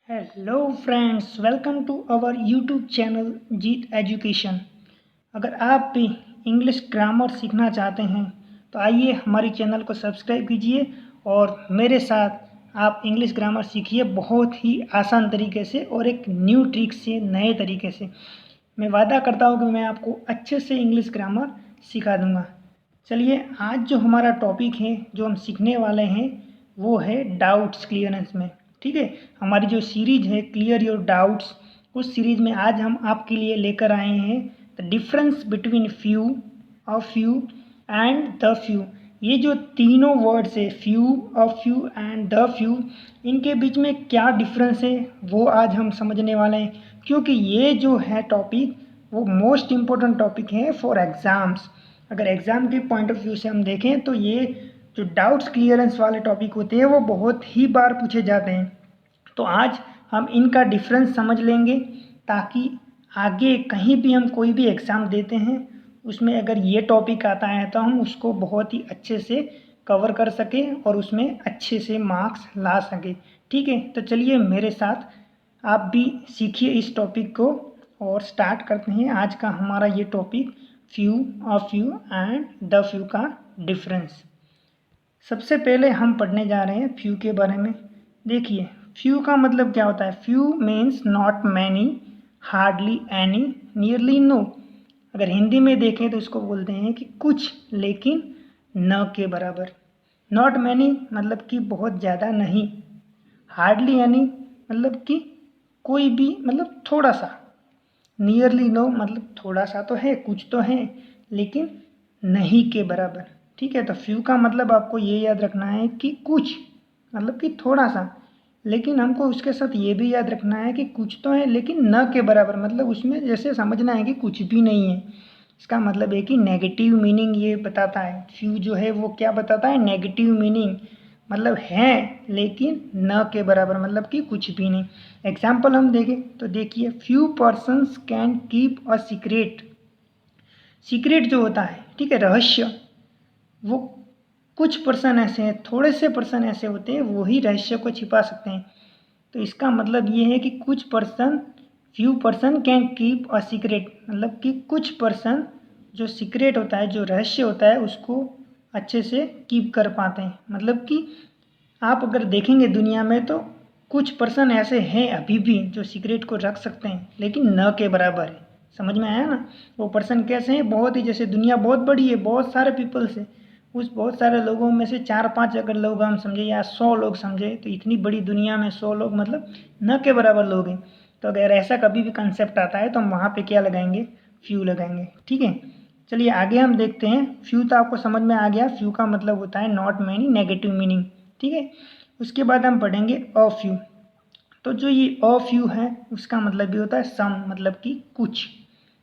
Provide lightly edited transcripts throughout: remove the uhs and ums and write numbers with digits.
Hello friends, welcome to our YouTube channel Jeet education. अगर आप भी इंग्लिश ग्रामर सीखना चाहते हैं तो आइए हमारी चैनल को सब्सक्राइब कीजिए और मेरे साथ आप इंग्लिश ग्रामर सीखिए बहुत ही आसान तरीके से और एक न्यू ट्रिक से, नए तरीके से। मैं वादा करता हूँ कि मैं आपको अच्छे से इंग्लिश ग्रामर सिखा दूँगा। चलिए, आज जो हमारा टॉपिक है, जो हम सीखने वाले हैं, वो है डाउट्स क्लियरेंस में। ठीक है, हमारी जो सीरीज है क्लियर योर डाउट्स, उस सीरीज में आज हम आपके लिए लेकर आए हैं the difference between few, a few and the few. ये जो तीनों वर्ड्स है, few, a few and the few, इनके बीच में क्या डिफरेंस है वो आज हम समझने वाले हैं, क्योंकि ये जो है टॉपिक वो मोस्ट इम्पोर्टेंट टॉपिक है फॉर एग्ज़ाम्स। अगर एग्ज़ाम के पॉइंट ऑफ व्यू से हम देखें तो ये जो डाउट्स क्लियरेंस वाले टॉपिक होते हैं वो बहुत ही बार पूछे जाते हैं। तो आज हम इनका डिफरेंस समझ लेंगे ताकि आगे कहीं भी हम कोई भी एग्ज़ाम देते हैं उसमें अगर ये टॉपिक आता है तो हम उसको बहुत ही अच्छे से कवर कर सकें और उसमें अच्छे से मार्क्स ला सकें। ठीक है, तो चलिए मेरे साथ आप भी सीखिए इस टॉपिक को और स्टार्ट करते हैं आज का हमारा ये topic, few, a few and the few का डिफरेंस। सबसे पहले हम पढ़ने जा रहे हैं फ्यू के बारे में। देखिए, फ्यू का मतलब क्या होता है। Few means not many, hardly any, nearly no. अगर हिंदी में देखें तो इसको बोलते हैं कि कुछ लेकिन न के बराबर। नॉट मैनी मतलब कि बहुत ज़्यादा नहीं। हार्डली एनी मतलब कि कोई भी, मतलब थोड़ा सा। नियरली नो मतलब थोड़ा सा तो है, कुछ तो है, लेकिन नहीं के बराबर। ठीक है, तो फ्यू का मतलब आपको ये याद रखना है कि कुछ मतलब कि थोड़ा सा, लेकिन हमको उसके साथ ये भी याद रखना है कि कुछ तो है लेकिन न के बराबर। मतलब उसमें जैसे समझना है कि कुछ भी नहीं है। इसका मतलब है कि नेगेटिव मीनिंग ये बताता है। फ्यू जो है वो क्या बताता है, नेगेटिव मीनिंग। मतलब है लेकिन न के बराबर, मतलब कि कुछ भी नहीं। एग्जाम्पल हम देखें तो देखिए, few persons can keep a secret. Secret जो होता है, ठीक है, रहस्य, वो कुछ पर्सन ऐसे हैं, थोड़े से पर्सन ऐसे होते हैं वो ही रहस्य को छिपा सकते हैं। तो इसका मतलब ये है कि कुछ person, few person can keep a secret, मतलब कि कुछ पर्सन जो सीक्रेट होता है, जो रहस्य होता है, उसको अच्छे से कीप कर पाते हैं। मतलब कि आप अगर देखेंगे दुनिया में तो कुछ पर्सन ऐसे हैं अभी भी जो सीक्रेट को रख सकते हैं लेकिन न के बराबर है। समझ में आया ना। वो पर्सन कैसे हैं, बहुत ही, जैसे दुनिया बहुत बड़ी है, बहुत सारे पीपल्स हैं, उस बहुत सारे लोगों में से 4-5 अगर लोग हम समझे या 100 लोग समझे तो इतनी बड़ी दुनिया में 100 लोग मतलब न के बराबर लोग हैं। तो अगर ऐसा कभी भी कंसेप्ट आता है तो हम वहाँ पे क्या लगाएंगे, फ्यू लगाएंगे। ठीक है, चलिए आगे हम देखते हैं। फ्यू तो आपको समझ में आ गया, फ्यू का मतलब होता है नॉट मैनी, नेगेटिव मीनिंग। ठीक है, उसके बाद हम पढ़ेंगे अ फ्यू। तो जो ये अ फ्यू है उसका मतलब भी होता है सम, मतलब कि कुछ,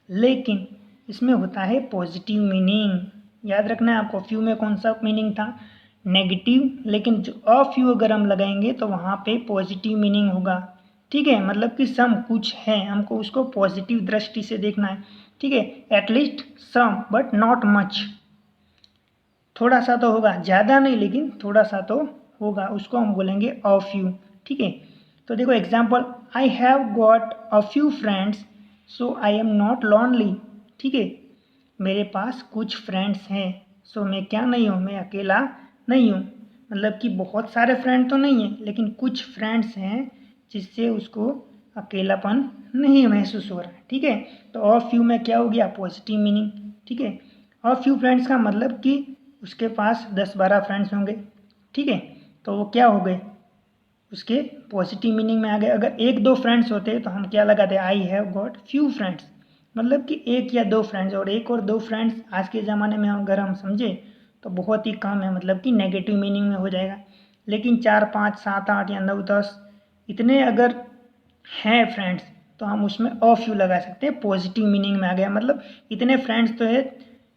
लेकिन इसमें होता है पॉजिटिव मीनिंग। याद रखना है आपको, फ्यू में कौन सा मीनिंग था, नेगेटिव, लेकिन जो अ फ्यू अगर हम लगाएंगे तो वहाँ पे पॉजिटिव मीनिंग होगा। ठीक है, मतलब कि सम कुछ है, हमको उसको पॉजिटिव दृष्टि से देखना है। ठीक है, at least some but not much, थोड़ा सा तो होगा, ज़्यादा नहीं लेकिन थोड़ा सा तो होगा, उसको हम बोलेंगे अ फ्यू। ठीक है, तो देखो example, I have got a few friends so I am not lonely. ठीक है, मेरे पास कुछ फ्रेंड्स हैं, सो मैं क्या नहीं हूँ, मैं अकेला नहीं हूँ। मतलब कि बहुत सारे फ्रेंड तो नहीं हैं लेकिन कुछ फ्रेंड्स हैं जिससे उसको अकेलापन नहीं महसूस हो रहा है। ठीक है, तो अ फ्यू में क्या हो गया, पॉजिटिव मीनिंग। ठीक है, अ फ्यू फ्रेंड्स का मतलब कि उसके पास 10-12 फ्रेंड्स होंगे। ठीक है, तो वो क्या हो गए, उसके पॉजिटिव मीनिंग में आ गए। अगर 1-2 फ्रेंड्स होते तो हम क्या लगाते, I have got few friends, मतलब कि 1 या 2 फ्रेंड्स। और 1 और 2 फ्रेंड्स आज के ज़माने में अगर हम समझे तो बहुत ही कम है, मतलब कि नेगेटिव मीनिंग में हो जाएगा। लेकिन 4-5, 7-8 या 9-10 इतने अगर हैं फ्रेंड्स तो हम उसमें अ फ्यू लगा सकते हैं, पॉजिटिव मीनिंग में आ गया। मतलब इतने फ्रेंड्स तो है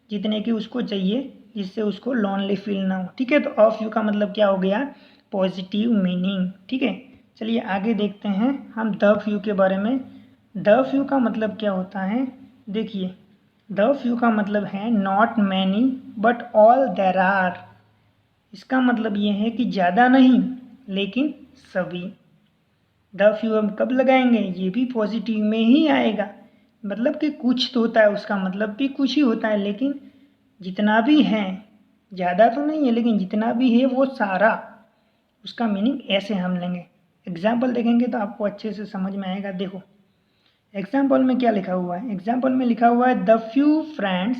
जितने कि उसको चाहिए, जिससे उसको लोनली फील ना हो। ठीक है, तो अ फ्यू का मतलब क्या हो गया, पॉजिटिव मीनिंग। ठीक है, चलिए आगे देखते हैं हम द फ्यू के बारे में। द फ्यू का मतलब क्या होता है, देखिए, द फ्यू का मतलब है not many but all there are. इसका मतलब ये है कि ज़्यादा नहीं लेकिन सभी, द फ्यू हम कब लगाएंगे, ये भी पॉजिटिव में ही आएगा, मतलब कि कुछ तो होता है, उसका मतलब भी कुछ ही होता है, लेकिन जितना भी है, ज़्यादा तो नहीं है, लेकिन जितना भी है वो सारा, उसका मीनिंग ऐसे हम लेंगे। एग्जाम्पल देखेंगे तो आपको अच्छे से समझ में आएगा। देखो एग्जाम्पल में क्या लिखा हुआ है, एग्जाम्पल में लिखा हुआ है the few friends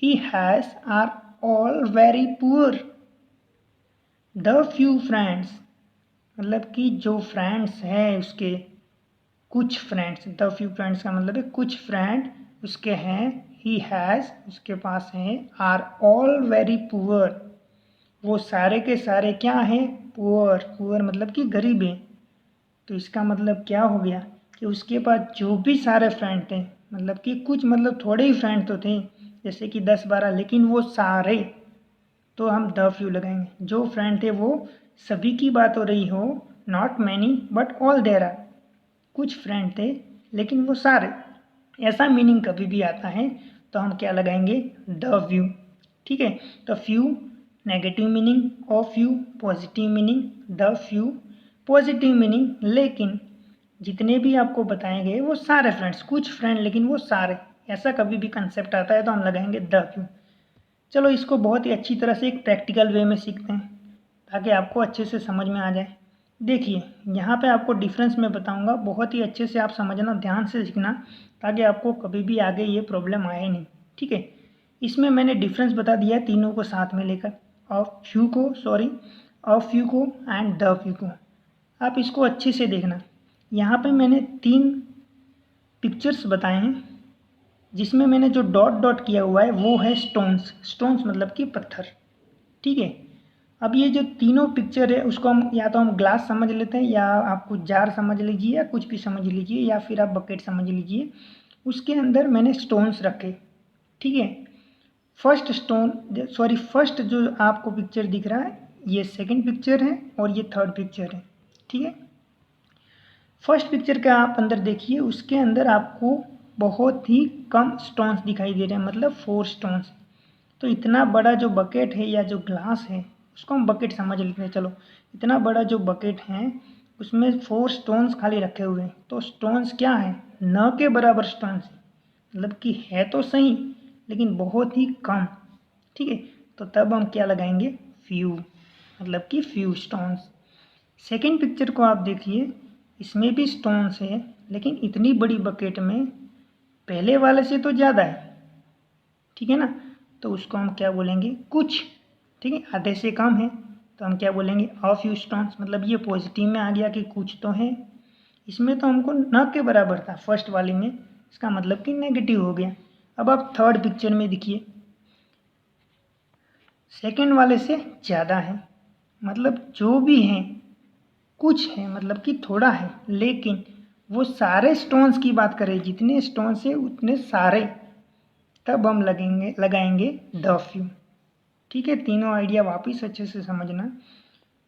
he has are all very poor. The few friends मतलब कि जो फ्रेंड्स हैं उसके, कुछ फ्रेंड्स, द फ्यू फ्रेंड्स का मतलब है कुछ फ्रेंड उसके हैं, ही हैज़ उसके पास हैं, आर ऑल वेरी पुअर वो सारे के सारे क्या हैं, पुअर, पुअर मतलब कि गरीब हैं। तो इसका मतलब क्या हो गया कि उसके पास जो भी सारे फ्रेंड थे, मतलब कि कुछ मतलब थोड़े ही फ्रेंड तो थे, जैसे कि 10-12, लेकिन वो सारे, तो हम द फ्यू लगाएंगे। जो फ्रेंड थे वो सभी की बात हो रही हो, not many but all there are, कुछ फ्रेंड थे लेकिन वो सारे, ऐसा मीनिंग कभी भी आता है तो हम क्या लगाएंगे, द फ्यू। ठीक है, तो फ्यू नेगेटिव मीनिंग और few positive meaning, the few positive meaning, लेकिन जितने भी आपको बताए गए वो सारे फ्रेंड्स, कुछ फ्रेंड लेकिन वो सारे, ऐसा कभी भी कंसेप्ट आता है तो हम लगाएंगे द फ्यू। चलो इसको बहुत ही अच्छी तरह से एक प्रैक्टिकल वे में सीखते हैं ताकि आपको अच्छे से समझ में आ जाए। देखिए यहाँ पे आपको डिफरेंस मैं बताऊंगा, बहुत ही अच्छे से आप समझना, ध्यान से सीखना, ताकि आपको कभी भी आगे ये प्रॉब्लम आए नहीं। ठीक है, इसमें मैंने डिफरेंस बता दिया है तीनों को साथ में लेकर, ऑफ फ्यू को, सॉरी ऑफ फ्यू को एंड द फ्यू को। आप इसको अच्छे से देखना, यहाँ पे मैंने 3 पिक्चर्स बताए हैं, जिसमें मैंने जो डॉट डॉट किया हुआ है वो है स्टोन्स, स्टोन्स मतलब कि पत्थर। ठीक है, अब ये जो तीनों पिक्चर है उसको हम या तो हम ग्लास समझ लेते हैं, या आप कुछ जार समझ लीजिए, या कुछ भी समझ लीजिए, या फिर आप बकेट समझ लीजिए। उसके अंदर मैंने स्टोन्स रखे। ठीक है, फर्स्ट स्टोन, सॉरी फर्स्ट जो आपको पिक्चर दिख रहा है ये सेकंड पिक्चर है और ये थर्ड पिक्चर है। ठीक है, फर्स्ट पिक्चर का आप अंदर देखिए, उसके अंदर आपको बहुत ही कम स्टोन्स दिखाई दे रहे हैं, मतलब 4 स्टोन्स। तो इतना बड़ा जो बकेट है या जो ग्लास है उसको हम बकेट समझ लेते हैं। चलो इतना बड़ा जो बकेट है उसमें 4 स्टोन्स खाली रखे हुए हैं, तो स्टोन्स क्या है, न के बराबर स्टोन्स है, मतलब कि है तो सही लेकिन बहुत ही कम। ठीक है, तो तब हम क्या लगाएंगे, फ्यू, मतलब कि फ्यू स्टोन्स। सेकेंड पिक्चर को आप देखिए, इसमें भी स्टोन्स है लेकिन इतनी बड़ी बकेट में पहले वाले से तो ज़्यादा है। ठीक है ना, तो उसको हम क्या बोलेंगे, कुछ। ठीक है, आधे से कम है तो हम क्या बोलेंगे, अ फ्यू स्टोन्स, मतलब ये पॉजिटिव में आ गया कि कुछ तो है। इसमें तो हमको न के बराबर था फर्स्ट वाले में, इसका मतलब कि नेगेटिव हो गया। अब आप थर्ड पिक्चर में देखिए, सेकेंड वाले से ज़्यादा है, मतलब जो भी है कुछ है, मतलब कि थोड़ा है, लेकिन वो सारे स्टोन्स की बात करें, जितने स्टोन्स है उतने सारे, तब हम लगाएंगे द फ्यू। ठीक है, तीनों आइडिया वापिस अच्छे से समझना,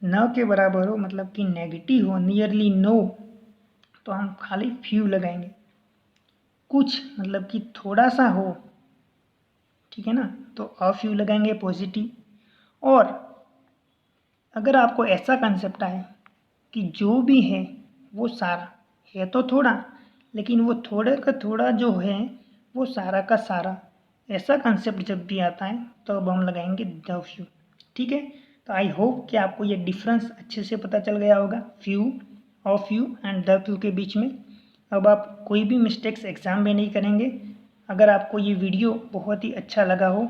न के बराबर हो मतलब कि नेगेटिव हो, नियरली नो, तो हम खाली फ्यू लगाएंगे। कुछ मतलब कि थोड़ा सा हो, ठीक है ना, तो अ फ्यू लगाएंगे पॉजिटिव। और अगर आपको ऐसा कंसेप्ट आए कि जो भी है वो सारा है, तो थोड़ा, लेकिन वो थोड़े का थोड़ा जो है वो सारा का सारा, ऐसा कंसेप्ट जब भी आता है तो अब हम लगाएंगे द फ्यू। ठीक है, तो आई होप कि आपको ये डिफरेंस अच्छे से पता चल गया होगा few, of few and the few के बीच में। अब आप कोई भी मिस्टेक्स एग्ज़ाम में नहीं करेंगे। अगर आपको ये वीडियो बहुत ही अच्छा लगा हो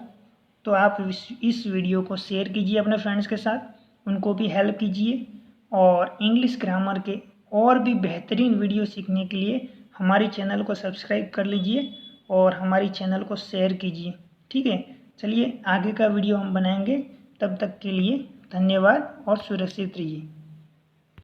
तो आप इस वीडियो को शेयर कीजिए अपने फ्रेंड्स के साथ, उनको भी हेल्प कीजिए, और इंग्लिश ग्रामर के और भी बेहतरीन वीडियो सीखने के लिए हमारी चैनल को सब्सक्राइब कर लीजिए और हमारी चैनल को शेयर कीजिए। ठीक है, चलिए आगे का वीडियो हम बनाएंगे, तब तक के लिए धन्यवाद और सुरक्षित रहिए।